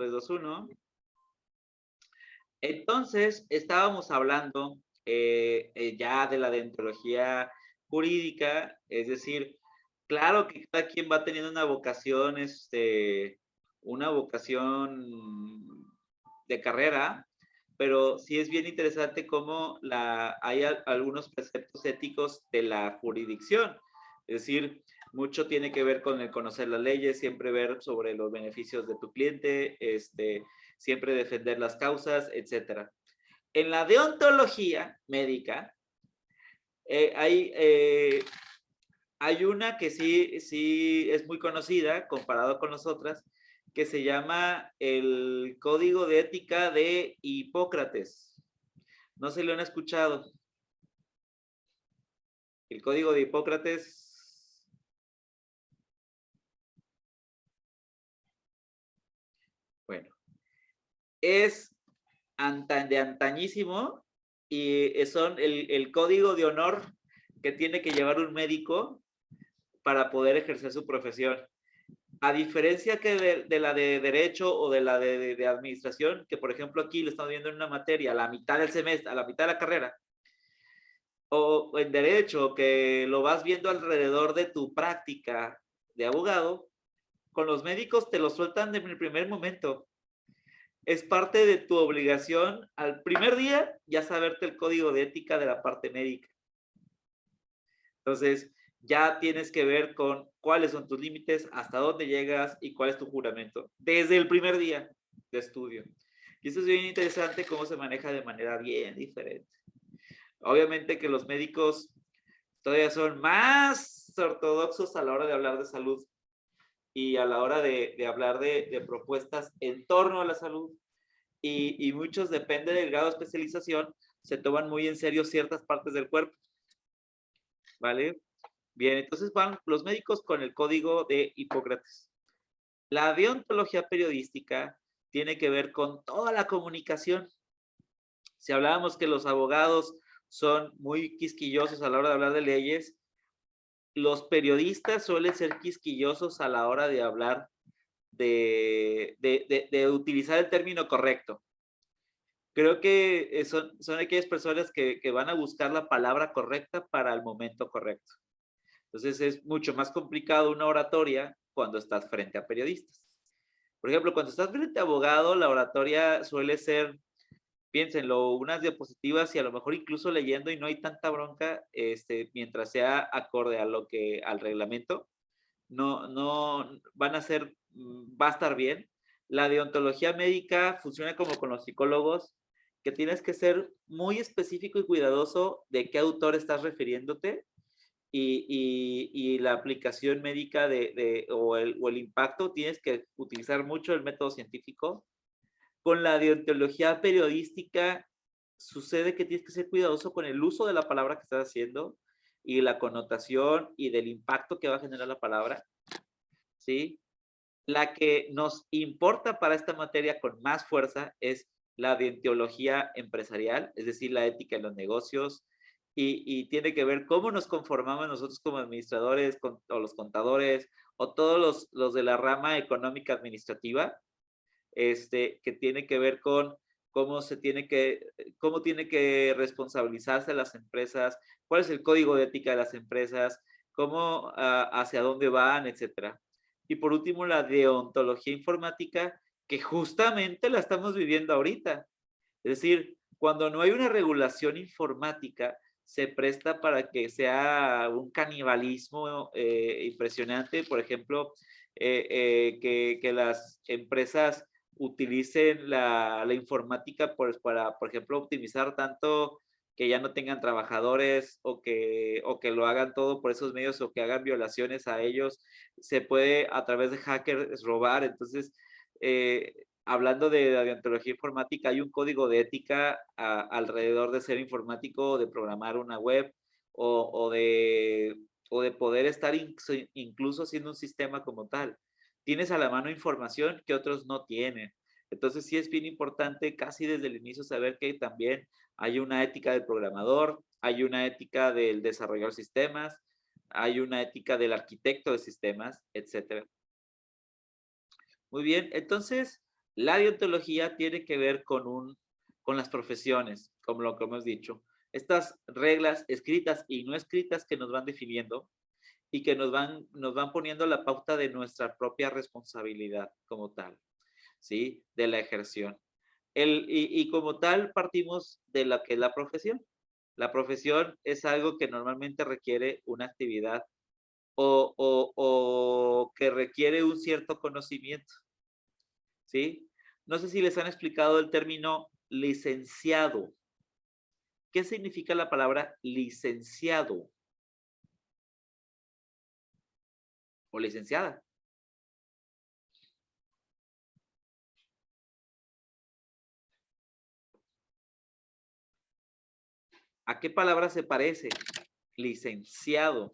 3, 2, 1. Entonces, estábamos hablando ya de la deontología jurídica, es decir, claro que cada quien va teniendo una vocación de carrera, pero sí es bien interesante cómo hay algunos preceptos éticos de la jurisdicción. Es decir, mucho tiene que ver con el conocer las leyes, siempre ver sobre los beneficios de tu cliente, siempre defender las causas, etc. En la deontología médica, hay una que sí es muy conocida comparado con las otras, que se llama el Código de Ética de Hipócrates. ¿No se lo han escuchado? El Código de Hipócrates. Bueno, es de antañísimo y son el código de honor que tiene que llevar un médico para poder ejercer su profesión. A diferencia que de la de derecho o de la de administración, que por ejemplo aquí lo estamos viendo en una materia a la mitad del semestre, a la mitad de la carrera, o en derecho que lo vas viendo alrededor de tu práctica de abogado, con los médicos te lo sueltan en el primer momento. Es parte de tu obligación al primer día ya saberte el código de ética de la parte médica. Entonces, ya tienes que ver con cuáles son tus límites, hasta dónde llegas y cuál es tu juramento, desde el primer día de estudio. Y eso es bien interesante cómo se maneja de manera bien diferente. Obviamente que los médicos todavía son más ortodoxos a la hora de hablar de salud y a la hora de hablar de propuestas en torno a la salud. Y muchos, depende del grado de especialización, se toman muy en serio ciertas partes del cuerpo. ¿Vale? Bien, entonces van los médicos con el código de Hipócrates. La deontología periodística tiene que ver con toda la comunicación. Si hablábamos que los abogados son muy quisquillosos a la hora de hablar de leyes, los periodistas suelen ser quisquillosos a la hora de hablar de utilizar el término correcto. Creo que son aquellas personas que van a buscar la palabra correcta para el momento correcto. Entonces es mucho más complicado una oratoria cuando estás frente a periodistas. Por ejemplo, cuando estás frente a abogado, la oratoria suele ser, piénsenlo, unas diapositivas y a lo mejor incluso leyendo y no hay tanta bronca, mientras sea acorde al reglamento, no van a ser, va a estar bien. La deontología médica funciona como con los psicólogos, que tienes que ser muy específico y cuidadoso de qué autor estás refiriéndote y la aplicación médica o el impacto, tienes que utilizar mucho el método científico. Con la deontología periodística sucede que tienes que ser cuidadoso con el uso de la palabra que estás haciendo y la connotación y del impacto que va a generar la palabra, ¿sí? La que nos importa para esta materia con más fuerza es la deontología empresarial, es decir, la ética en los negocios, y tiene que ver cómo nos conformamos nosotros como administradores o los contadores o todos los de la rama económica administrativa, que tiene que ver con cómo tiene que responsabilizarse las empresas, cuál es el código de ética de las empresas, cómo, hacia dónde van, etcétera. Y por último, la deontología informática, que justamente la estamos viviendo ahorita. Es decir, cuando no hay una regulación informática, se presta para que sea un canibalismo impresionante. Por ejemplo, que las empresas utilicen la informática para, por ejemplo, optimizar tanto que ya no tengan trabajadores o que lo hagan todo por esos medios o que hagan violaciones a ellos. Se puede a través de hackers robar. Entonces, hablando de la deontología informática, hay un código de ética alrededor de ser informático, de programar una web o de poder estar incluso haciendo un sistema como tal. Tienes a la mano información que otros no tienen. Entonces sí es bien importante casi desde el inicio saber que también hay una ética del programador, hay una ética del desarrollador de sistemas, hay una ética del arquitecto de sistemas, etcétera. Muy bien, entonces La deontología tiene que ver con las profesiones, como lo que hemos dicho. Estas reglas escritas y no escritas que nos van definiendo y que nos van poniendo la pauta de nuestra propia responsabilidad como tal, ¿sí? De la ejerción. Y como tal partimos de la que es la profesión. La profesión es algo que normalmente requiere una actividad o que requiere un cierto conocimiento, ¿sí? No sé si les han explicado el término licenciado. ¿Qué significa la palabra licenciado o licenciada? ¿A qué palabra se parece? Licenciado.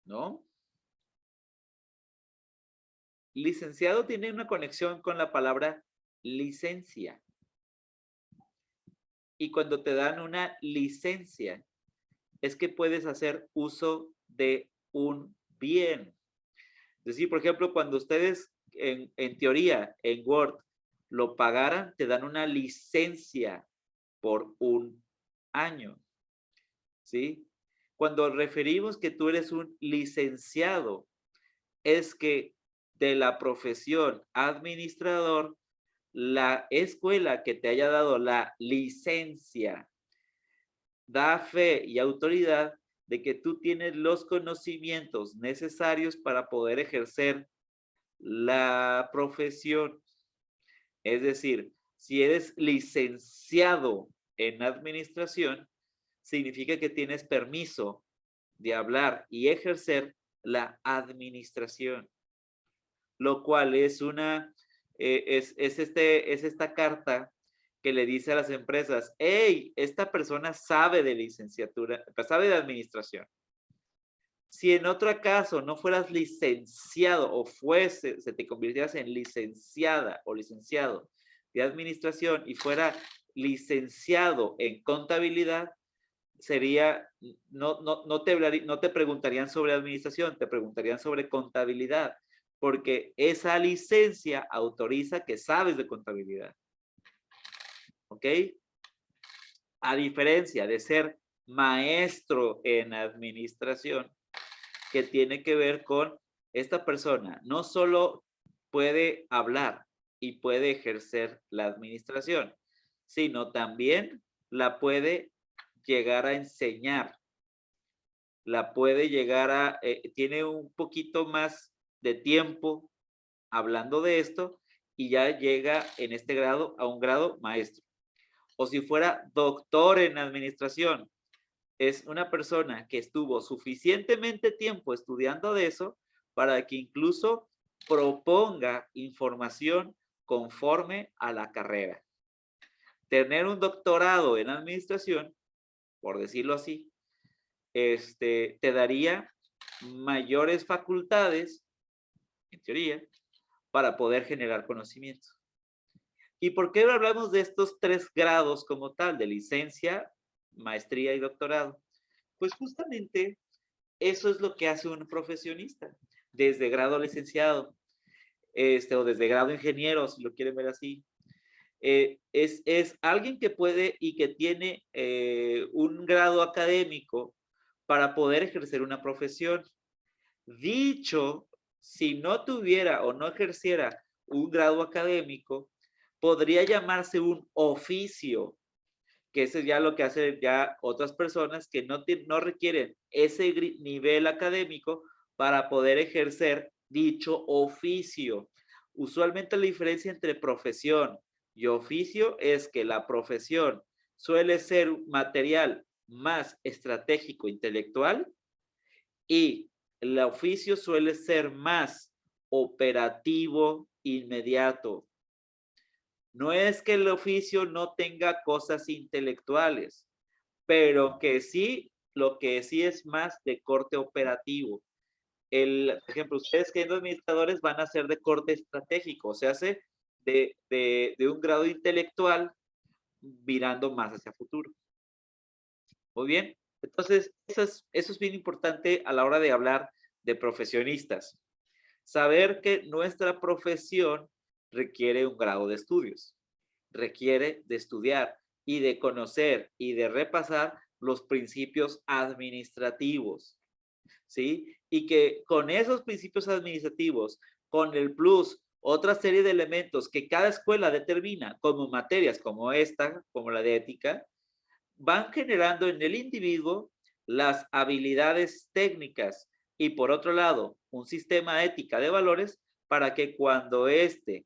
¿No? Licenciado tiene una conexión con la palabra licencia. Y cuando te dan una licencia, es que puedes hacer uso de un bien. Es decir, por ejemplo, cuando ustedes en teoría, en Word, lo pagaran, te dan una licencia por un año. ¿Sí? Cuando referimos que tú eres un licenciado, es que de la profesión administrador, la escuela que te haya dado la licencia da fe y autoridad de que tú tienes los conocimientos necesarios para poder ejercer la profesión. Es decir, si eres licenciado en administración, significa que tienes permiso de hablar y ejercer la administración, lo cual es es esta carta que le dice a las empresas, hey, esta persona sabe de licenciatura, sabe de administración. Si en otro caso no fueras licenciado o se te convirtieras en licenciada o licenciado de administración y fuera licenciado en contabilidad, sería, no te preguntarían sobre administración, te preguntarían sobre contabilidad, porque esa licencia autoriza que sabes de contabilidad. ¿Ok? A diferencia de ser maestro en administración, que tiene que ver con esta persona, no solo puede hablar y puede ejercer la administración, sino también la puede llegar a enseñar, la puede llegar a, tiene un poquito más de tiempo hablando de esto y ya llega en este grado a un grado maestro. O si fuera doctor en administración, es una persona que estuvo suficientemente tiempo estudiando de eso para que incluso proponga información conforme a la carrera. Tener un doctorado en administración, por decirlo así, te daría mayores facultades, en teoría, para poder generar conocimiento. ¿Y por qué hablamos de estos 3 grados como tal, de licencia, maestría y doctorado? Pues justamente eso es lo que hace un profesionista, desde grado licenciado, o desde grado ingeniero, si lo quieren ver así. Es alguien que puede y que tiene un grado académico para poder ejercer una profesión. Dicho, si no tuviera o no ejerciera un grado académico, podría llamarse un oficio, que eso es ya lo que hacen ya otras personas que no requieren ese nivel académico para poder ejercer dicho oficio. Usualmente la diferencia entre profesión y oficio es que la profesión suele ser un material más estratégico intelectual y el oficio suele ser más operativo inmediato. No es que el oficio no tenga cosas intelectuales, pero que sí, lo que sí es más de corte operativo. Por ejemplo, ustedes que siendo administradores van a ser de corte estratégico, o sea, hace de un grado intelectual mirando más hacia futuro. Muy bien. Entonces, eso es bien importante a la hora de hablar de profesionistas. Saber que nuestra profesión requiere un grado de estudios, requiere de estudiar y de conocer y de repasar los principios administrativos, ¿sí? Y que con esos principios administrativos, con el plus, otra serie de elementos que cada escuela determina como materias como esta, como la de ética, van generando en el individuo las habilidades técnicas y por otro lado, un sistema ética de valores para que cuando egrese,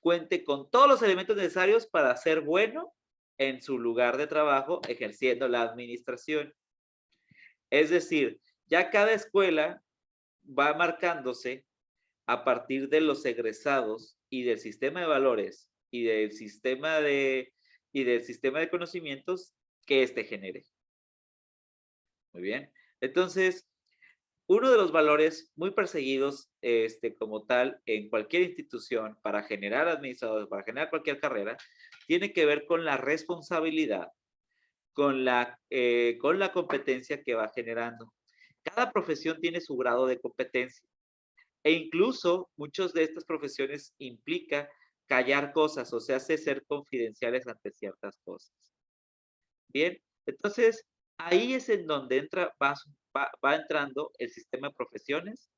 cuente con todos los elementos necesarios para ser bueno en su lugar de trabajo ejerciendo la administración. Es decir, ya cada escuela va marcándose a partir de los egresados y del sistema de valores y del sistema de conocimientos que éste genere. Muy bien. Entonces, uno de los valores muy perseguidos como tal en cualquier institución para generar administradores, para generar cualquier carrera, tiene que ver con la responsabilidad, con la competencia que va generando. Cada profesión tiene su grado de competencia e incluso muchas de estas profesiones implica callar cosas, o sea, ser confidenciales ante ciertas cosas. Bien, entonces ahí es en donde va entrando el sistema de profesiones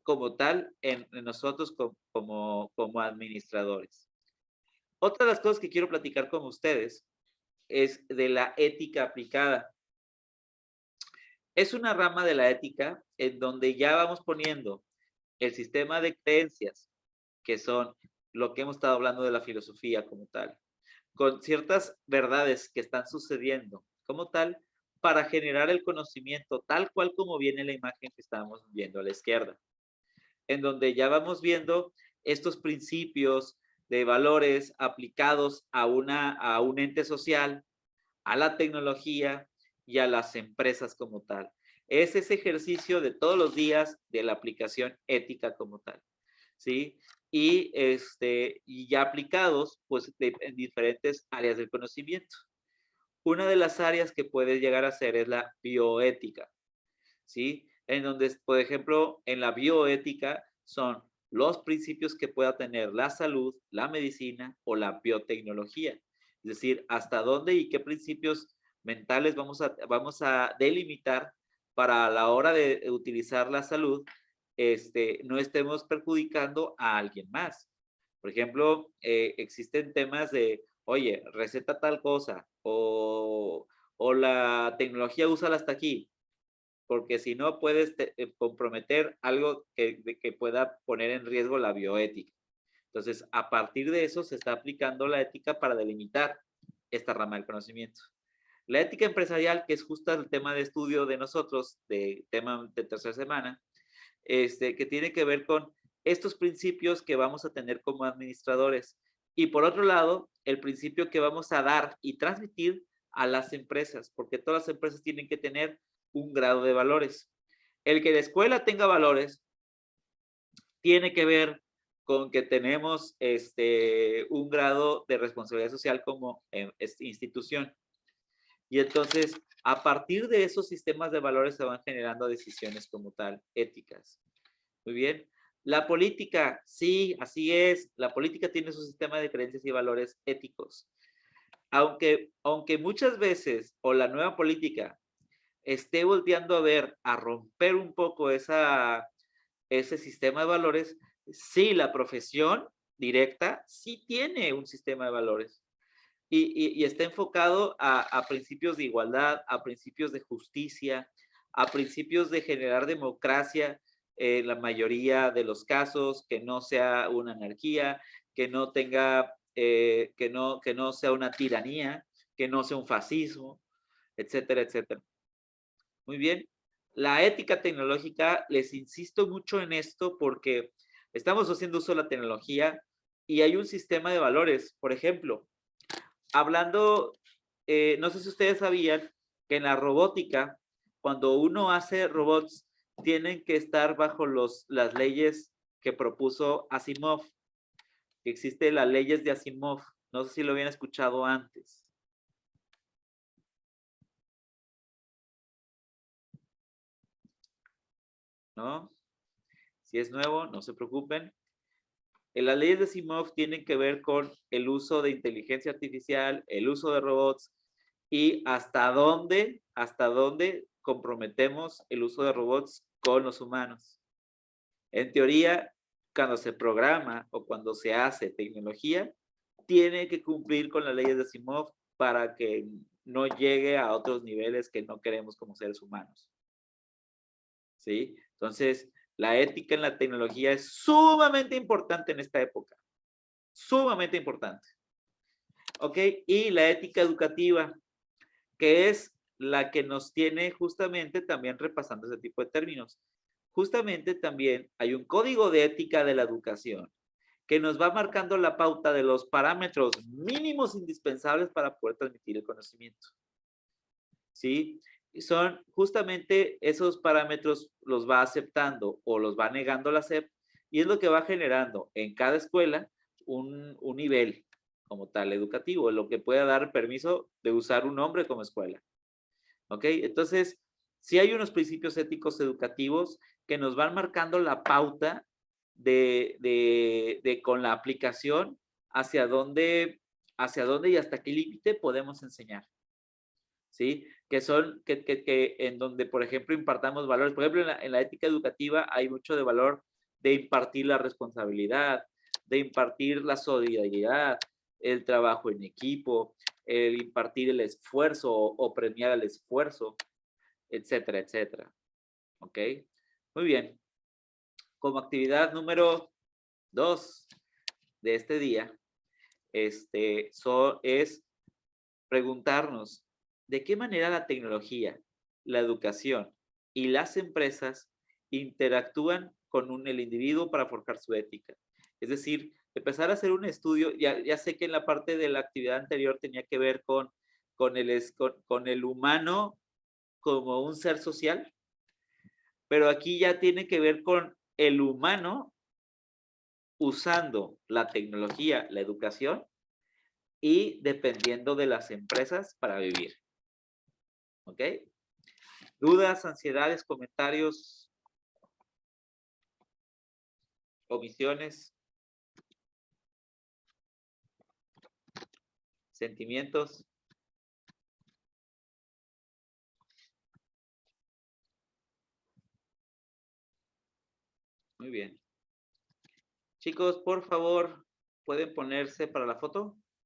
como tal en nosotros como administradores. Otra de las cosas que quiero platicar con ustedes es de la ética aplicada. Es una rama de la ética en donde ya vamos poniendo el sistema de creencias, que son lo que hemos estado hablando de la filosofía como tal, con ciertas verdades que están sucediendo como tal, para generar el conocimiento tal cual como viene la imagen que estamos viendo a la izquierda, en donde ya vamos viendo estos principios de valores aplicados a un ente social, a la tecnología y a las empresas como tal. Es ese ejercicio de todos los días de la aplicación ética como tal, ¿sí? Y ya aplicados pues en diferentes áreas del conocimiento. Una de las áreas que puede llegar a ser es la bioética, ¿sí? En donde, por ejemplo, en la bioética son los principios que pueda tener la salud, la medicina o la biotecnología. Es decir, hasta dónde y qué principios mentales vamos a delimitar para a la hora de utilizar la salud, no estemos perjudicando a alguien más. Por ejemplo, existen temas de, oye, receta tal cosa o la tecnología úsala hasta aquí, porque si no puedes comprometer algo que pueda poner en riesgo la bioética. Entonces, a partir de eso se está aplicando la ética para delimitar esta rama del conocimiento. La ética empresarial, que es justo el tema de estudio de nosotros, de tema de tercera semana, que tiene que ver con estos principios que vamos a tener como administradores. Y por otro lado, el principio que vamos a dar y transmitir a las empresas, porque todas las empresas tienen que tener un grado de valores. El que la escuela tenga valores tiene que ver con que tenemos un grado de responsabilidad social como institución. Y entonces, a partir de esos sistemas de valores se van generando decisiones como tal, éticas. Muy bien. La política, sí, así es. La política tiene su sistema de creencias y valores éticos. Aunque muchas veces, o la nueva política esté volteando a ver, a romper un poco ese sistema de valores, sí, la profesión directa sí tiene un sistema de valores y está enfocado a principios de igualdad, a principios de justicia, a principios de generar democracia en la mayoría de los casos, que no sea una anarquía, que no tenga, que no sea una tiranía, que no sea un fascismo, etcétera, etcétera. Muy bien. La ética tecnológica, les insisto mucho en esto porque estamos haciendo uso de la tecnología y hay un sistema de valores. Por ejemplo, hablando, no sé si ustedes sabían que en la robótica, cuando uno hace robots, tienen que estar bajo las leyes que propuso Asimov, que existen las leyes de Asimov. No sé si lo habían escuchado antes. ¿No? Si es nuevo, no se preocupen. Las leyes de Asimov tienen que ver con el uso de inteligencia artificial, el uso de robots y hasta dónde comprometemos el uso de robots con los humanos. En teoría, cuando se programa o cuando se hace tecnología, tiene que cumplir con las leyes de Asimov para que no llegue a otros niveles que no queremos como seres humanos. ¿Sí? Entonces, la ética en la tecnología es sumamente importante en esta época. Sumamente importante. ¿Ok? Y la ética educativa, que es la que nos tiene justamente también repasando ese tipo de términos. Justamente también hay un código de ética de la educación que nos va marcando la pauta de los parámetros mínimos indispensables para poder transmitir el conocimiento. ¿Sí? Y son justamente esos parámetros los va aceptando o los va negando la SEP y es lo que va generando en cada escuela un nivel como tal educativo, lo que pueda dar permiso de usar un nombre como escuela. ¿Ok? Entonces, sí hay unos principios éticos educativos que nos van marcando la pauta de con la aplicación hacia dónde y hasta qué límite podemos enseñar. ¿Sí? Que son, que en donde, por ejemplo, impartamos valores. Por ejemplo, en la ética educativa hay mucho de valor de impartir la responsabilidad, de impartir la solidaridad, el trabajo en equipo, el impartir el esfuerzo o premiar el esfuerzo, etcétera, etcétera. ¿Ok? Muy bien. Como actividad número 2 de este día, es preguntarnos de qué manera la tecnología, la educación y las empresas interactúan con el individuo para forjar su ética. Es decir, empezar a hacer un estudio, ya sé que en la parte de la actividad anterior tenía que ver con el humano como un ser social, pero aquí ya tiene que ver con el humano usando la tecnología, la educación y dependiendo de las empresas para vivir. ¿Ok? ¿Dudas, ansiedades, comentarios, omisiones, sentimientos? Muy bien. Chicos, por favor, ¿pueden ponerse para la foto?